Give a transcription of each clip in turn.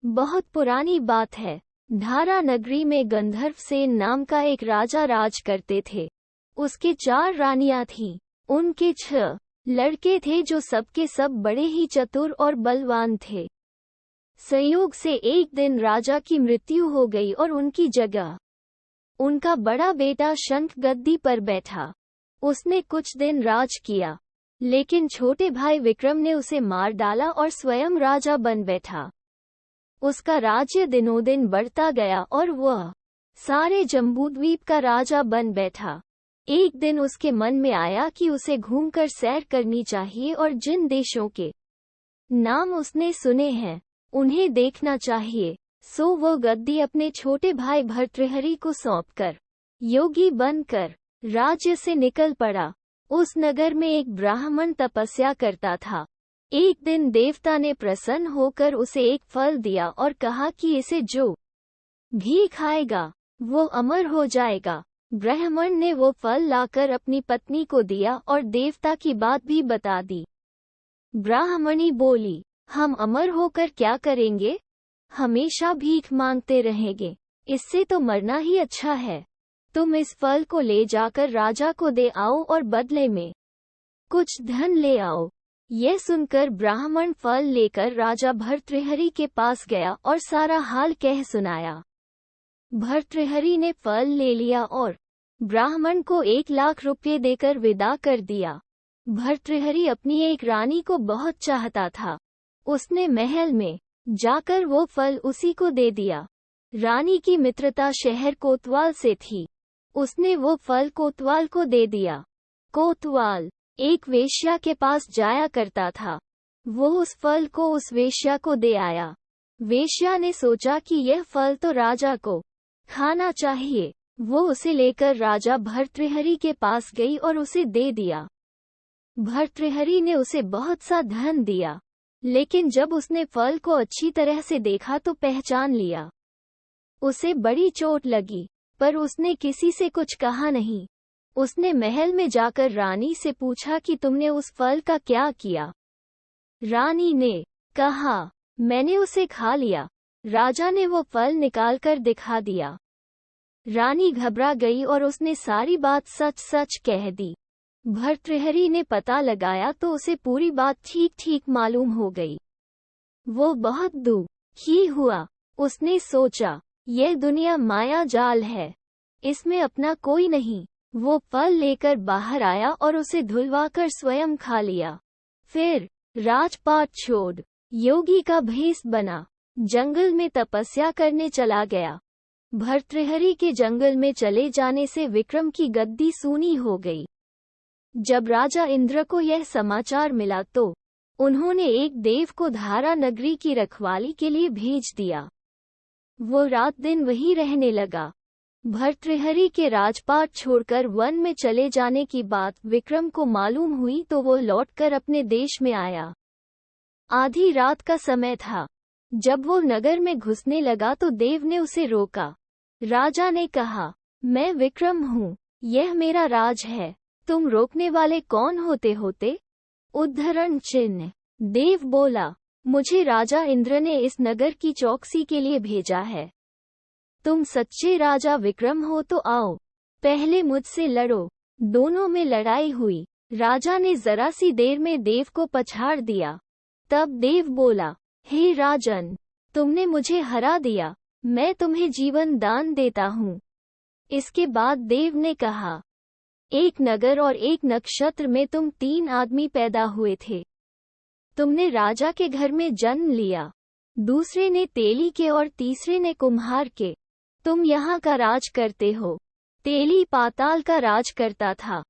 बहुत पुरानी बात है। धारा नगरी में गंधर्व सेन नाम का एक राजा राज करते थे। उसके 4 रानियां थीं। उनके 6 लड़के थे जो सबके सब बड़े ही चतुर और बलवान थे। संयोग से एक दिन राजा की मृत्यु हो गई और उनकी जगह उनका बड़ा बेटा शंख गद्दी पर बैठा। उसने कुछ दिन राज किया, लेकिन छोटे भाई विक्रम ने उसे मार डाला और स्वयं राजा बन बैठा। उसका राज्य दिनों दिन बढ़ता गया और वह सारे जम्बूद्वीप का राजा बन बैठा। एक दिन उसके मन में आया कि उसे घूमकर सैर करनी चाहिए और जिन देशों के नाम उसने सुने हैं उन्हें देखना चाहिए। सो वो गद्दी अपने छोटे भाई भर्तृहरि को सौंपकर योगी बनकर राज्य से निकल पड़ा। उस नगर में एक ब्राह्मण तपस्या करता था। एक दिन देवता ने प्रसन्न होकर उसे एक फल दिया और कहा कि इसे जो भी खाएगा वो अमर हो जाएगा। ब्राह्मण ने वो फल लाकर अपनी पत्नी को दिया और देवता की बात भी बता दी। ब्राह्मणी बोली, हम अमर होकर क्या करेंगे? हमेशा भीख मांगते रहेंगे, इससे तो मरना ही अच्छा है। तुम इस फल को ले जाकर राजा को दे आओ और बदले में कुछ धन ले आओ। यह सुनकर ब्राह्मण फल लेकर राजा भर्तृहरि के पास गया और सारा हाल कह सुनाया। भर्तृहरि ने फल ले लिया और ब्राह्मण को 1 लाख रुपये देकर विदा कर दिया। भर्तृहरि अपनी एक रानी को बहुत चाहता था। उसने महल में जाकर वो फल उसी को दे दिया। रानी की मित्रता शहर कोतवाल से थी। उसने वो फल कोतवाल को दे दिया। कोतवाल एक वेश्या के पास जाया करता था। वो उस फल को उस वेश्या को दे आया। वेश्या ने सोचा कि यह फल तो राजा को खाना चाहिए। वो उसे लेकर राजा भर्तृहरि के पास गई और उसे दे दिया। भर्तृहरि ने उसे बहुत सा धन दिया, लेकिन जब उसने फल को अच्छी तरह से देखा तो पहचान लिया। उसे बड़ी चोट लगी, पर उसने किसी से कुछ कहा नहीं। उसने महल में जाकर रानी से पूछा कि तुमने उस फल का क्या किया? रानी ने कहा, मैंने उसे खा लिया। राजा ने वो फल निकालकर दिखा दिया। रानी घबरा गई और उसने सारी बात सच सच कह दी। भर्तृहरि ने पता लगाया तो उसे पूरी बात ठीक ठीक मालूम हो गई। वो बहुत दुखी हुआ। उसने सोचा, यह दुनिया माया जाल है, इसमें अपना कोई नहीं। वो फल लेकर बाहर आया और उसे धुलवाकर स्वयं खा लिया। फिर राजपाट छोड़ योगी का भेष बना जंगल में तपस्या करने चला गया। भर्तृहरि के जंगल में चले जाने से विक्रम की गद्दी सूनी हो गई। जब राजा इंद्र को यह समाचार मिला तो उन्होंने एक देव को धारा नगरी की रखवाली के लिए भेज दिया। वो रात दिन वहीं रहने लगा। भर्तृहरि के राजपाट छोड़कर वन में चले जाने की बात विक्रम को मालूम हुई तो वो लौटकर अपने देश में आया। आधी रात का समय था। जब वो नगर में घुसने लगा तो देव ने उसे रोका। राजा ने कहा, मैं विक्रम हूँ, यह मेरा राज है, तुम रोकने वाले कौन होते? उद्धरण चिन्ह। देव बोला, मुझे राजा इंद्र ने इस नगर की चौकसी के लिए भेजा है। तुम सच्चे राजा विक्रम हो तो आओ, पहले मुझसे लड़ो। दोनों में लड़ाई हुई। राजा ने जरा सी देर में देव को पछाड़ दिया। तब देव बोला, हे राजन, तुमने मुझे हरा दिया, मैं तुम्हें जीवन दान देता हूँ। इसके बाद देव ने कहा, एक नगर और एक नक्षत्र में तुम 3 आदमी पैदा हुए थे। तुमने राजा के घर में जन्म लिया, दूसरे ने तेली के और तीसरे ने कुम्हार के। तुम यहाँ का राज करते हो। तेली पाताल का राज करता था।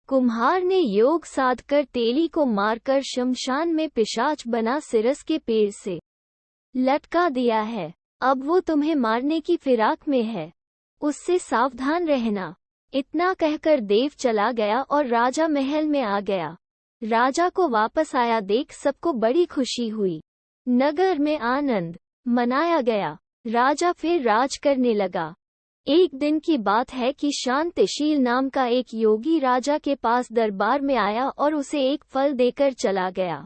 कुम्हार ने योग साधकर तेली को मारकर शमशान में पिशाच बना सिरस के पेड़ से लटका दिया है। अब वो तुम्हें मारने की फिराक में है, उससे सावधान रहना। इतना कहकर देव चला गया और राजा महल में आ गया। राजा को वापस आया देख सबको बड़ी खुशी हुई। नगर में आनंद मनाया गया। राजा फिर राज करने लगा। एक दिन की बात है कि शांतिशील नाम का एक योगी राजा के पास दरबार में आया और उसे एक फल देकर चला गया।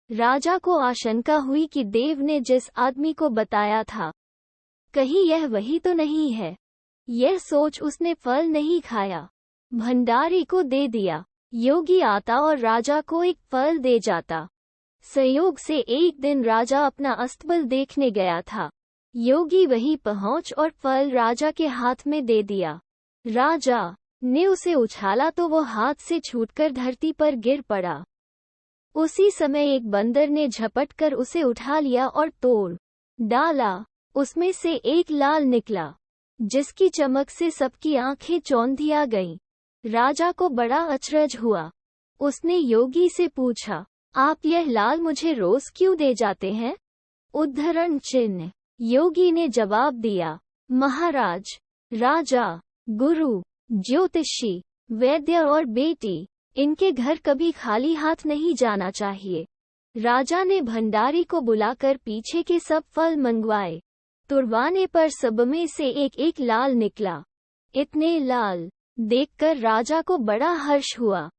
राजा को आशंका हुई कि देव ने जिस आदमी को बताया था, कहीं यह वही तो नहीं है। यह सोच उसने फल नहीं खाया, भंडारी को दे दिया। योगी आता और राजा को एक फल दे जाता। संयोग से एक दिन राजा अपना अस्तबल देखने गया था। योगी वहीं पहुंच और फल राजा के हाथ में दे दिया। राजा ने उसे उछाला तो वो हाथ से छूटकर धरती पर गिर पड़ा। उसी समय एक बंदर ने झपटकर उसे उठा लिया और तोड़ डाला। उसमें से एक लाल निकला, जिसकी चमक से सबकी आंखें चौंधिया गईं। राजा को बड़ा अचरज हुआ। उसने योगी से पूछा, आप यह लाल मुझे रोज क्यों दे जाते हैं? उद्धरण चिन्ह। योगी ने जवाब दिया, महाराज, राजा, गुरु, ज्योतिषी, वैद्य और बेटी, इनके घर कभी खाली हाथ नहीं जाना चाहिए। राजा ने भंडारी को बुलाकर पीछे के सब फल मंगवाए। तुड़वाने पर सब में से एक एक लाल निकला। इतने लाल देखकर राजा को बड़ा हर्ष हुआ।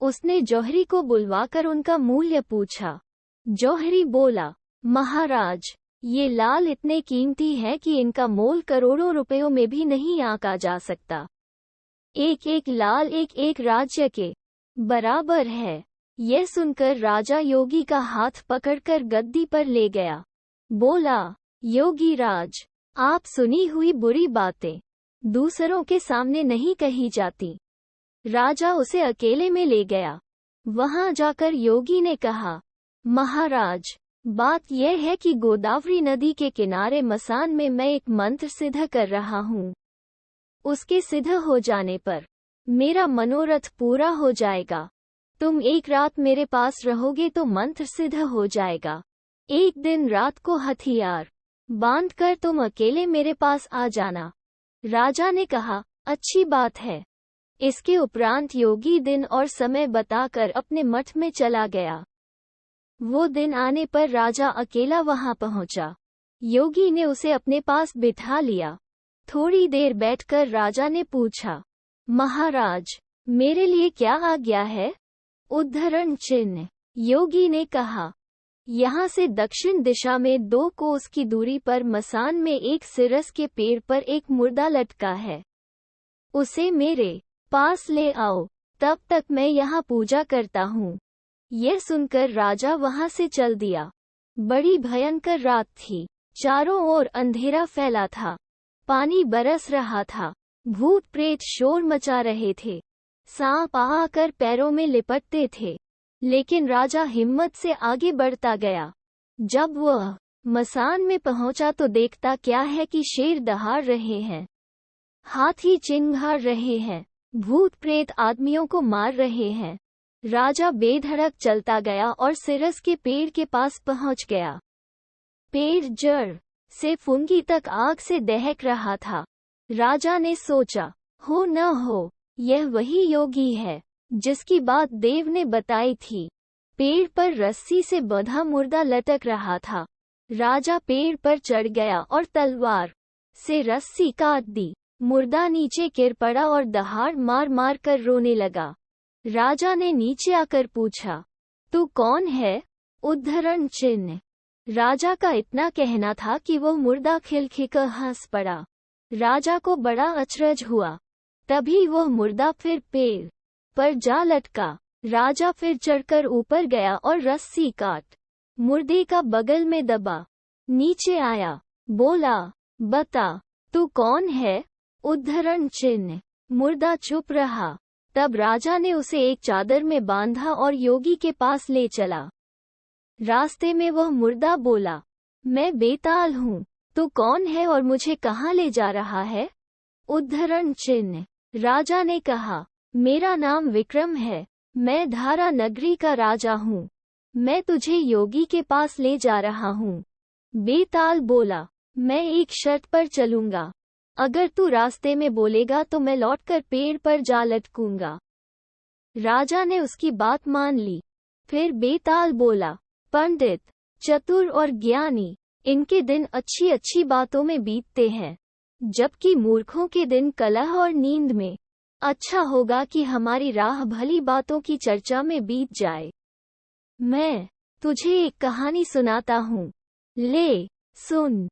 उसने जौहरी को बुलवाकर उनका मूल्य पूछा। जौहरी बोला, महाराज, ये लाल इतने कीमती है कि इनका मोल करोड़ों रुपयों में भी नहीं आंका जा सकता। एक एक लाल एक एक राज्य के बराबर है। यह सुनकर राजा योगी का हाथ पकड़कर गद्दी पर ले गया। बोला, योगी राज, आप सुनी हुई बुरी बातें दूसरों के सामने नहीं कही जाती। राजा उसे अकेले में ले गया। वहां जाकर योगी ने कहा, महाराज, बात यह है कि गोदावरी नदी के किनारे मसान में मैं एक मंत्र सिद्ध कर रहा हूँ। उसके सिद्ध हो जाने पर मेरा मनोरथ पूरा हो जाएगा। तुम एक रात मेरे पास रहोगे तो मंत्र सिद्ध हो जाएगा। एक दिन रात को हथियार बांधकर तुम अकेले मेरे पास आ जाना। राजा ने कहा, अच्छी बात है। इसके उपरांत योगी दिन और समय बताकर अपने मठ में चला गया। वो दिन आने पर राजा अकेला वहां पहुंचा। योगी ने उसे अपने पास बिठा लिया। थोड़ी देर बैठकर राजा ने पूछा, महाराज, मेरे लिए क्या आज्ञा है? उद्धरण चिन्ह। योगी ने कहा, यहाँ से दक्षिण दिशा में 2 कोस की दूरी पर मसान में एक सिरस के पेड़ पर एक मुर्दा लटका है। उसे मेरे पास ले आओ, तब तक मैं यहाँ पूजा करता हूँ। यह सुनकर राजा वहां से चल दिया। बड़ी भयंकर रात थी। चारों ओर अंधेरा फैला था। पानी बरस रहा था। भूत प्रेत शोर मचा रहे थे। सांप आकर पैरों में लिपटते थे। लेकिन राजा हिम्मत से आगे बढ़ता गया। जब वह मसान में पहुंचा तो देखता क्या है कि शेर दहाड़ रहे हैं, हाथी चिंगार रहे हैं, भूत प्रेत आदमियों को मार रहे हैं। राजा बेधड़क चलता गया और सिरस के पेड़ के पास पहुंच गया। पेड़ जड़ से फुंगी तक आग से दहक रहा था। राजा ने सोचा, हो न हो यह वही योगी है जिसकी बात देव ने बताई थी। पेड़ पर रस्सी से बंधा मुर्दा लटक रहा था। राजा पेड़ पर चढ़ गया और तलवार से रस्सी काट दी। मुर्दा नीचे गिर पड़ा और दहाड़ मार मार कर रोने लगा। राजा ने नीचे आकर पूछा, तू कौन है? उद्धरण चिन्ह। राजा का इतना कहना था कि वो मुर्दा खिलखिलाकर हंस पड़ा। राजा को बड़ा अचरज हुआ। तभी वह मुर्दा फिर पेड़ पर जा लटका। राजा फिर चढ़कर ऊपर गया और रस्सी काट मुर्दे का बगल में दबा। नीचे आया, बोला, बता, तू कौन है? उद्धरण चिन्ह। मुर्दा चुप रहा। तब राजा ने उसे एक चादर में बांधा और योगी के पास ले चला। रास्ते में वह मुर्दा बोला, मैं बेताल हूँ, तू कौन है और मुझे कहाँ ले जा रहा है? उद्धरण चिन्ह। राजा ने कहा, मेरा नाम विक्रम है, मैं धारा नगरी का राजा हूँ। मैं तुझे योगी के पास ले जा रहा हूँ। बेताल बोला, मैं एक शर्त पर चलूंगा। अगर तू रास्ते में बोलेगा तो मैं लौटकर पेड़ पर जा लटकूंगा। राजा ने उसकी बात मान ली। फिर बेताल बोला, पंडित, चतुर और ज्ञानी, इनके दिन अच्छी अच्छी बातों में बीतते हैं, जबकि मूर्खों के दिन कलह और नींद में। अच्छा होगा कि हमारी राह भली बातों की चर्चा में बीत जाए। मैं तुझे एक कहानी सुनाता हूँ। ले, सुन।